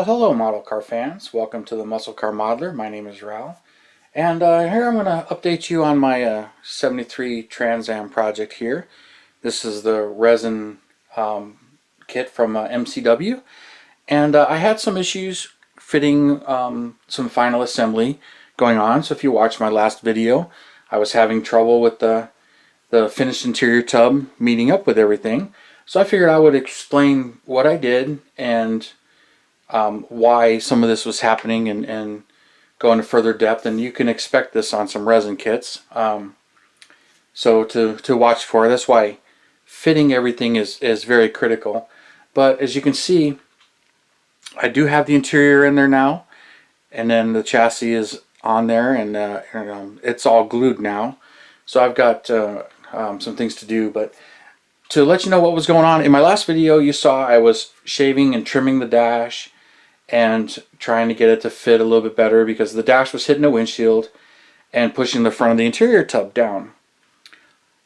Well, hello model car fans. Welcome to the Muscle Car Modeler. My name is Ral. And here I'm going to update you on my 73 Trans Am project here. This is the resin kit from MCW. And I had some issues fitting some final assembly going on. So if you watched my last video, I was having trouble with the finished interior tub meeting up with everything. So I figured I would explain what I did and why some of this was happening and go into further depth. And you can expect this on some resin kits. So to watch for. That's why fitting everything is very critical. But as you can see, I do have the interior in there now, and then the chassis is on there, and it's all glued now. So I've got some things to do, but to let you know what was going on, in my last video you saw I was shaving and trimming the dash and trying to get it to fit a little bit better because the dash was hitting the windshield and pushing the front of the interior tub down.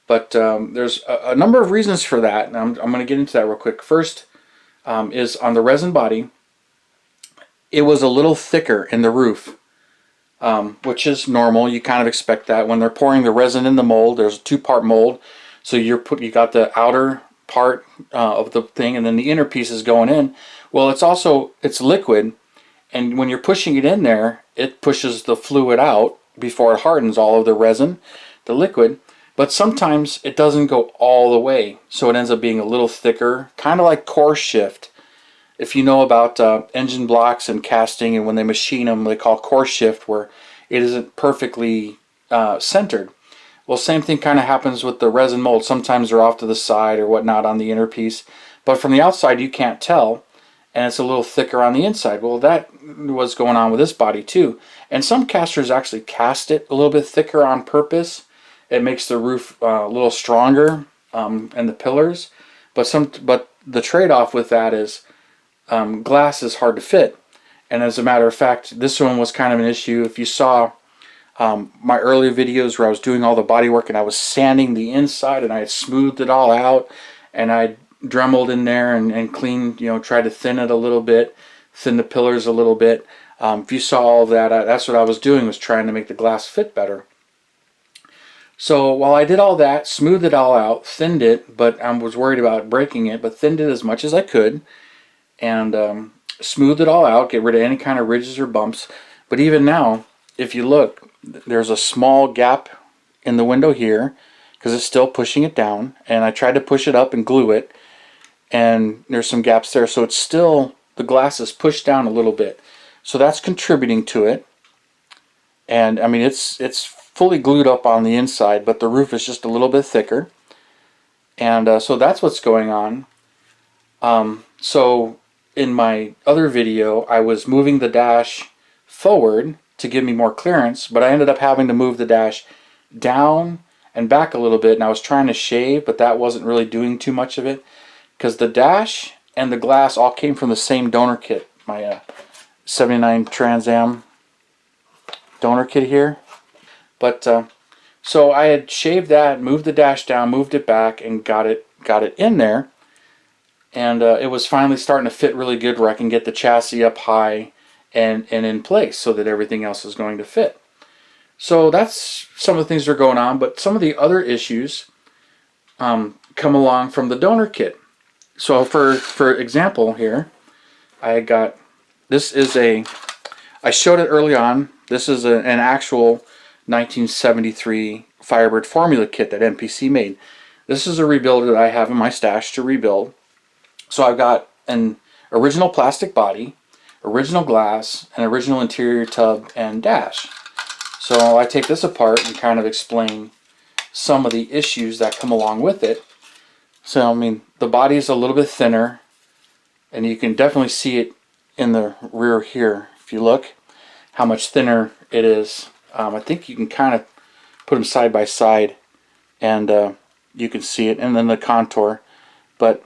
But there's a number of reasons for that, and I'm going to get into that real quick. First is on the resin body. It was a little thicker in the roof, which is normal. You kind of expect that. When they're pouring the resin in the mold, there's a two-part mold. So you got the outer part of the thing, and then the inner piece is going in. Well, it's liquid, and when you're pushing it in there, it pushes the fluid out before it hardens, all of the resin, the liquid. But sometimes it doesn't go all the way, so it ends up being a little thicker, kind of like core shift. If you know about engine blocks and casting, and when they machine them, they call core shift, where it isn't perfectly centered. Well, same thing kind of happens with the resin mold. Sometimes they're off to the side or whatnot on the inner piece, but from the outside you can't tell, and it's a little thicker on the inside. Well, that was going on with this body too. And some casters actually cast it a little bit thicker on purpose. It makes the roof a little stronger and the pillars. But the trade-off with that is glass is hard to fit. And as a matter of fact, this one was kind of an issue. If you saw my earlier videos where I was doing all the body work and I was sanding the inside and I had smoothed it all out and I dremeled in there and cleaned, tried to thin it a little bit, thin the pillars a little bit. If you saw all of that, that's what I was doing, was trying to make the glass fit better. So while I did all that, smoothed it all out, thinned it, but I was worried about breaking it, but thinned it as much as I could, and smoothed it all out, get rid of any kind of ridges or bumps. But even now, if you look, there's a small gap in the window here because it's still pushing it down, and I tried to push it up and glue it, and there's some gaps there, so it's still, the glass is pushed down a little bit, so that's contributing to it. And I mean, it's fully glued up on the inside, but the roof is just a little bit thicker, and so that's what's going on. So in my other video I was moving the dash forward to give me more clearance, but I ended up having to move the dash down and back a little bit, and I was trying to shave, but that wasn't really doing too much of it because the dash and the glass all came from the same donor kit, my 79 Trans Am donor kit here. But so I had shaved that, moved the dash down, moved it back, and got it in there, and it was finally starting to fit really good where I can get the chassis up high and in place so that everything else is going to fit. So that's some of the things that are going on, but some of the other issues come along from the donor kit. So for example here, I got, this is I showed it early on, this is an actual 1973 Firebird formula kit that MPC made. This is a rebuild that I have in my stash to rebuild. So I've got an original plastic body, original glass, and original interior tub and dash. So I take this apart and kind of explain some of the issues that come along with it. So I mean, the body is a little bit thinner, and you can definitely see it in the rear here. If you look how much thinner it is, I think you can kind of put them side by side and you can see it, and then the contour, but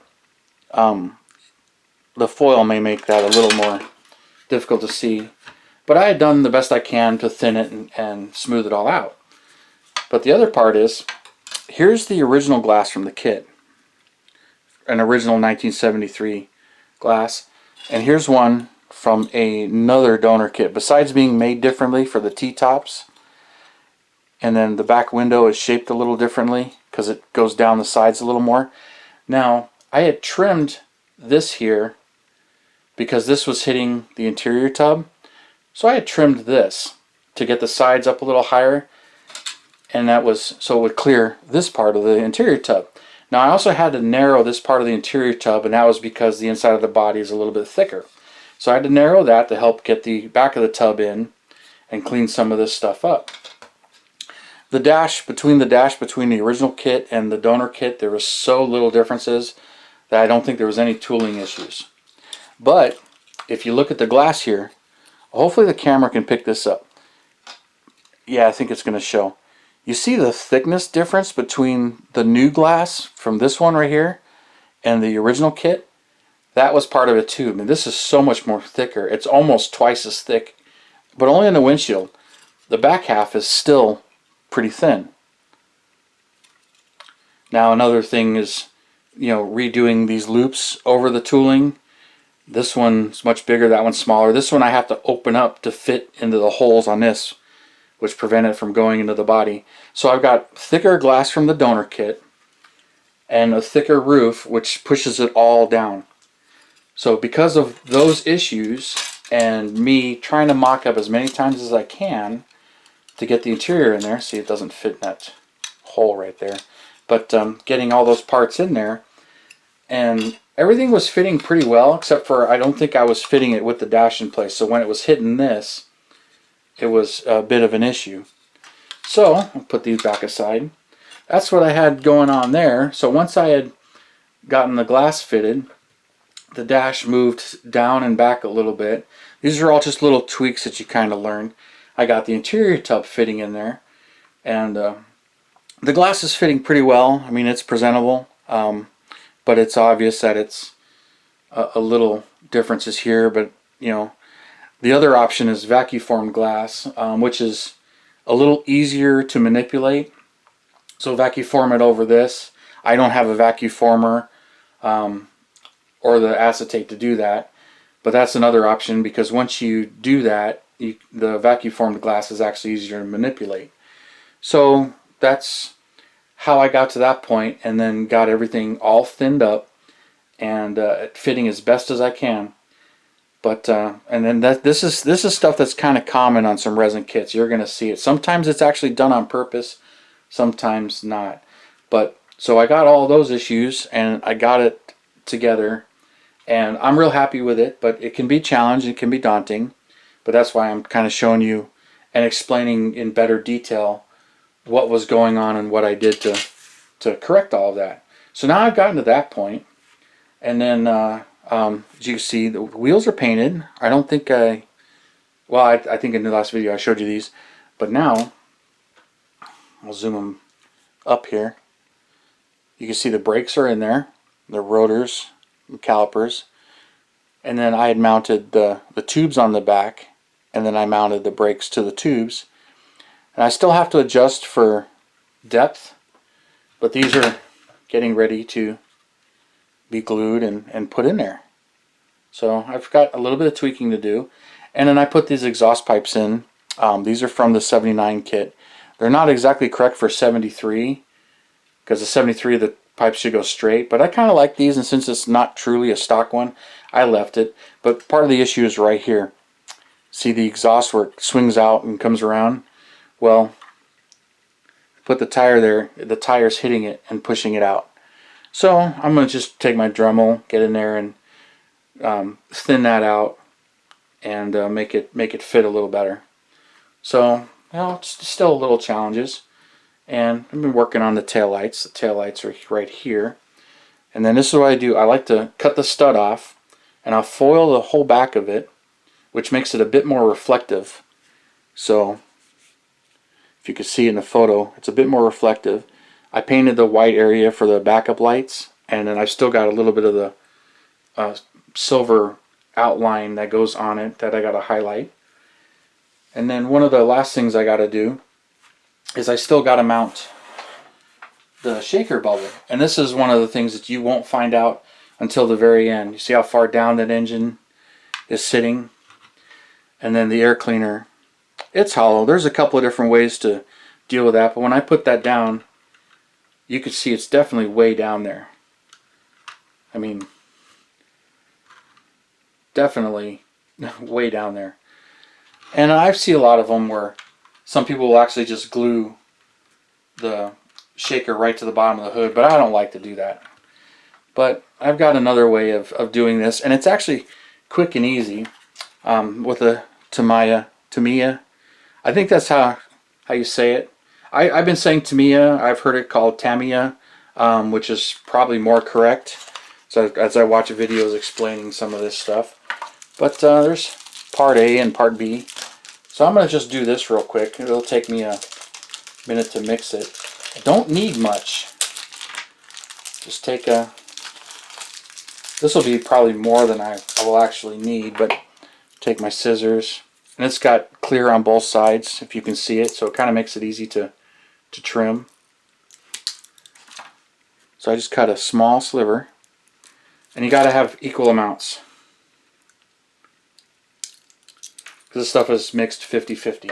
the foil may make that a little more difficult to see, but I had done the best I can to thin it and smooth it all out. But the other part is, here's the original glass from the kit, an original 1973 glass, and here's one from another donor kit. Besides being made differently for the T-tops, and then the back window is shaped a little differently because it goes down the sides a little more. Now, I had trimmed this here because this was hitting the interior tub. So I had trimmed this to get the sides up a little higher, and that was so it would clear this part of the interior tub. Now I also had to narrow this part of the interior tub, and that was because the inside of the body is a little bit thicker. So I had to narrow that to help get the back of the tub in and clean some of this stuff up. The dash between the original kit and the donor kit, there was so little differences that I don't think there was any tooling issues. But if you look at the glass here, hopefully the camera can pick this up. Yeah, I think it's going to show. You see the thickness difference between the new glass from this one right here and the original kit? That was part of it too. I mean, this is so much more thicker. It's almost twice as thick, but only in the windshield. The back half is still pretty thin. Now another thing is, redoing these loops over the tooling. This one's much bigger, that one's smaller. This one I have to open up to fit into the holes on this, which prevent it from going into the body. So I've got thicker glass from the donor kit and a thicker roof, which pushes it all down. So because of those issues and me trying to mock up as many times as I can to get the interior in there, see, it doesn't fit in that hole right there, but getting all those parts in there, and everything was fitting pretty well, except for I don't think I was fitting it with the dash in place. So when it was hitting this, it was a bit of an issue. So I'll put these back aside. That's what I had going on there. So once I had gotten the glass fitted, the dash moved down and back a little bit. These are all just little tweaks that you kind of learn. I got the interior tub fitting in there, and the glass is fitting pretty well. I mean, it's presentable, but it's obvious that it's a little differences here. But the other option is vacuum formed glass, which is a little easier to manipulate. So vacuum form it over this. I don't have a vacuum former or the acetate to do that, but that's another option, because once you do that, the vacuum formed glass is actually easier to manipulate. So that's how I got to that point, and then got everything all thinned up and fitting as best as I can. But and then this is stuff that's kind of common on some resin kits. You're going to see it. Sometimes it's actually done on purpose, sometimes not. But so I got all those issues and I got it together, and I'm real happy with it. But it can be challenging, it can be daunting. But that's why I'm kind of showing you and explaining in better detail what was going on and what I did to correct all of that. So now I've gotten to that point, and then as you see, the wheels are painted. I don't think I think in the last video I showed you these, but now I'll zoom them up here. You can see the brakes are in there, the rotors, the calipers, and then I had mounted the tubes on the back, and then I mounted the brakes to the tubes. And I still have to adjust for depth, but these are getting ready to be glued and put in there. So I've got a little bit of tweaking to do. And then I put these exhaust pipes in. These are from the 79 kit. They're not exactly correct for 73, because the 73 the pipes should go straight, but I kind of like these, and since it's not truly a stock one, I left it. But part of the issue is right here. See the exhaust where it swings out and comes around? Well, put the tire there, the tire's hitting it and pushing it out. So I'm going to just take my Dremel, get in there and thin that out and make it fit a little better. So it's still a little challenges. And I've been working on the taillights. The taillights are right here. And then this is what I do. I like to cut the stud off, and I'll foil the whole back of it, which makes it a bit more reflective. So if you can see in the photo, it's a bit more reflective. I painted the white area for the backup lights, and then I've still got a little bit of the silver outline that goes on it that I got to highlight. And then one of the last things I got to do is I still got to mount the shaker bubble. And this is one of the things that you won't find out until the very end. You see how far down that engine is sitting, and then the air cleaner, it's hollow. There's a couple of different ways to deal with that, but when I put that down, you can see it's definitely way down there. I mean, definitely way down there. And I see a lot of them where some people will actually just glue the shaker right to the bottom of the hood, but I don't like to do that. But I've got another way of doing this, and it's actually quick and easy with a Tamiya. I think that's how you say it. I've been saying Tamiya. I've heard it called Tamiya, which is probably more correct. So as I watch videos explaining some of this stuff. But there's part A and part B. So I'm going to just do this real quick. It'll take me a minute to mix it. I don't need much. Just take a... This will be probably more than I will actually need, but take my scissors. And it's got clear on both sides, if you can see it, so it kind of makes it easy to trim. So I just cut a small sliver. And you got to have equal amounts. Because this stuff is mixed 50-50.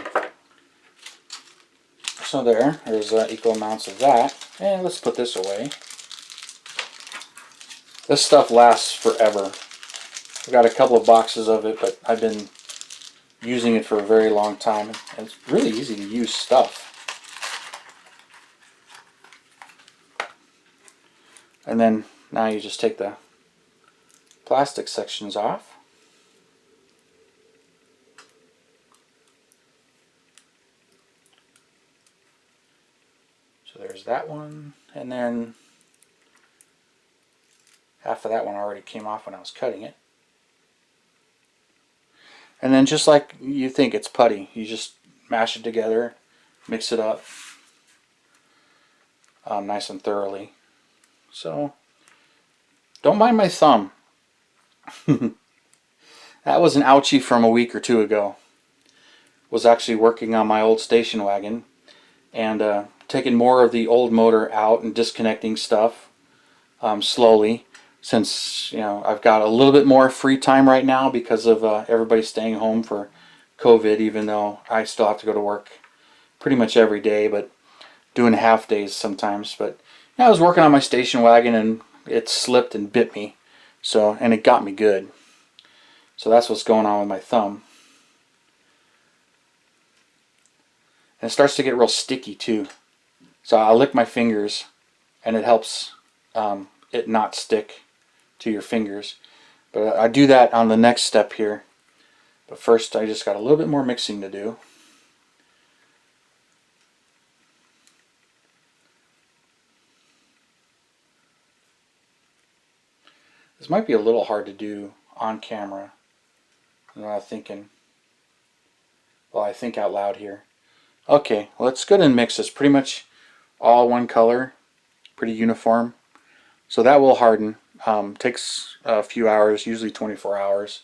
So there's equal amounts of that. And let's put this away. This stuff lasts forever. I've got a couple of boxes of it, but I've been using it for a very long time. And it's really easy to use stuff. And then now you just take the plastic sections off. So there's that one, and then half of that one already came off when I was cutting it. And then just like you think it's putty, you just mash it together, mix it up nice and thoroughly. So don't mind my thumb. That was an ouchie from a week or two ago. Was actually working on my old station wagon and taking more of the old motor out and disconnecting stuff slowly, since I've got a little bit more free time right now because of everybody staying home for COVID, even though I still have to go to work pretty much every day, but doing half days sometimes. But I was working on my station wagon and it slipped and bit me, and it got me good. So that's what's going on with my thumb. And it starts to get real sticky too. So I lick my fingers and it helps it not stick to your fingers. But I do that on the next step here. But first I just got a little bit more mixing to do. This might be a little hard to do on camera. I'm thinking, well, I think out loud here. Okay, well, let's go ahead and mix this. Pretty much all one color, pretty uniform. So that will harden. Takes a few hours, usually 24 hours.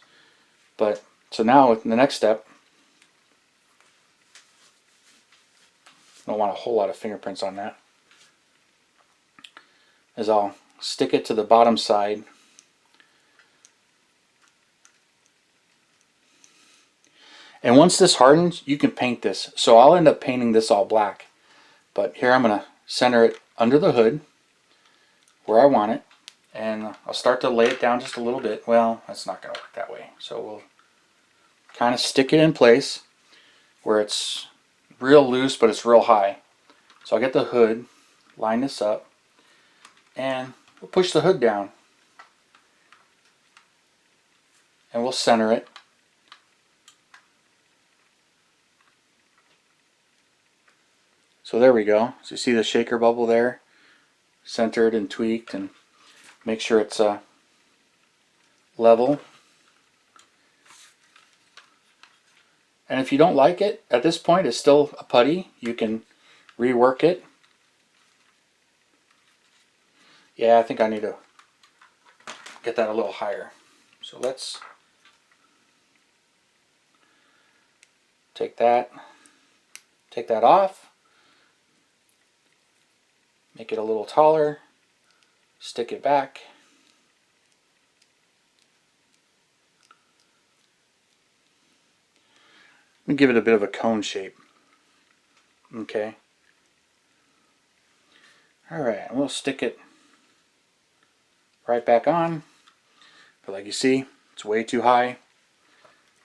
But so now the next step, don't want a whole lot of fingerprints on that, is I'll stick it to the bottom side. And once this hardens, you can paint this. So I'll end up painting this all black. But here I'm going to center it under the hood where I want it. And I'll start to lay it down just a little bit. Well, that's not going to work that way. So we'll kind of stick it in place where it's real loose, but it's real high. So I'll get the hood, line this up, and we'll push the hood down. And we'll center it. So there we go. So you see the shaker bubble there, centered and tweaked, and make sure it's level. And if you don't like it, at this point it's still a putty. You can rework it. Yeah, I think I need to get that a little higher. So let's take that off. Make it a little taller, stick it back, me give it a bit of a cone shape. Okay. Alright, we'll stick it right back on. But like you see, it's way too high.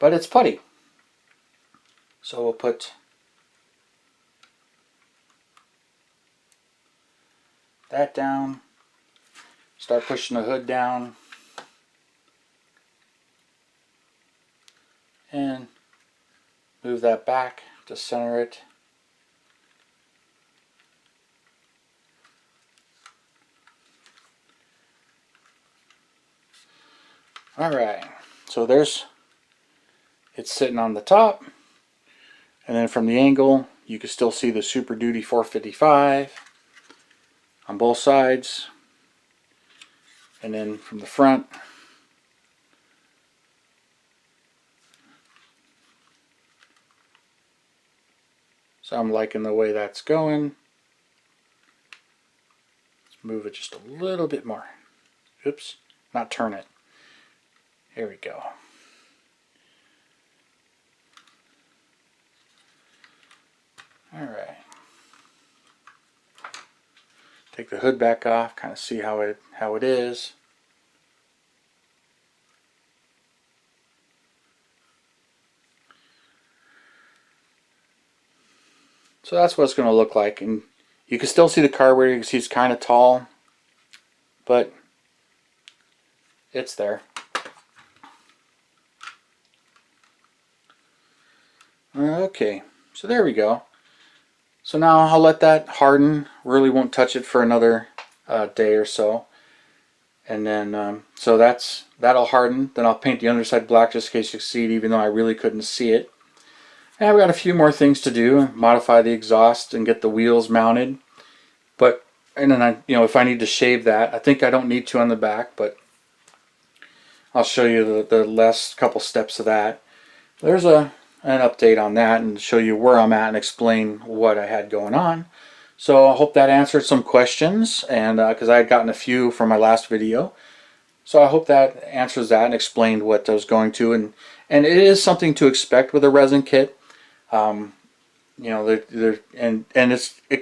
But it's putty. So we'll put that down. Start pushing the hood down. And move that back to center it. Alright, so it's sitting on the top, and then from the angle you can still see the Super Duty 455 on both sides, and then from the front so I'm liking the way that's going. Let's move it just a little bit more. Oops, not turn it. Here we go. Alright. Take the hood back off, kind of see how it is. So that's what it's going to look like, and you can still see the carburetor. You can see it's kind of tall, but it's there. Okay, so there we go. So now I'll let that harden. Really won't touch it for another day or so, and then so that'll harden. Then I'll paint the underside black just in case you see it, even though I really couldn't see it. And I've got a few more things to do: modify the exhaust and get the wheels mounted. And then if I need to shave that, I think I don't need to on the back, but I'll show you the last couple steps of that. There's an update on that and show you where I'm at and explain what I had going on. So I hope that answered some questions, and because I had gotten a few from my last video. So I hope that answers that and explained what I was going to, and it is something to expect with a resin kit. It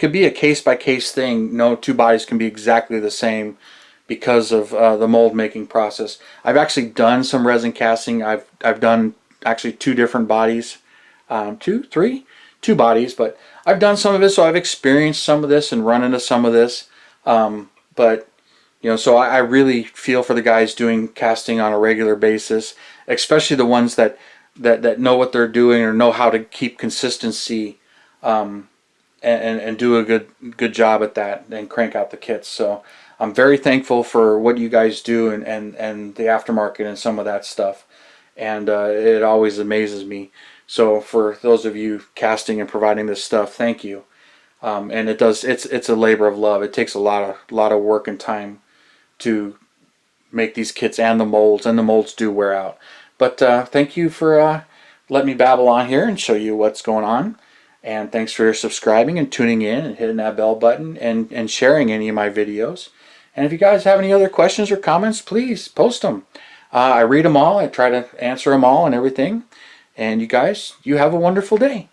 could be a case-by-case thing. No two bodies can be exactly the same because of the mold making process. I've actually done some resin casting. I've done actually two different bodies, two bodies, but I've done some of it, so I've experienced some of this and run into some of this. So I really feel for the guys doing casting on a regular basis, especially the ones that know what they're doing or know how to keep consistency and do a good job at that and crank out the kits. So I'm very thankful for what you guys do and the aftermarket and some of that stuff, and it always amazes me. So for those of you casting and providing this stuff, thank you. And it's a labor of love. It takes a lot of work and time to make these kits, and the molds do wear out. But thank you for letting me babble on here and show you what's going on. And thanks for subscribing and tuning in and hitting that bell button and sharing any of my videos. And if you guys have any other questions or comments, please post them. I read them all. I try to answer them all and everything. And you guys, you have a wonderful day.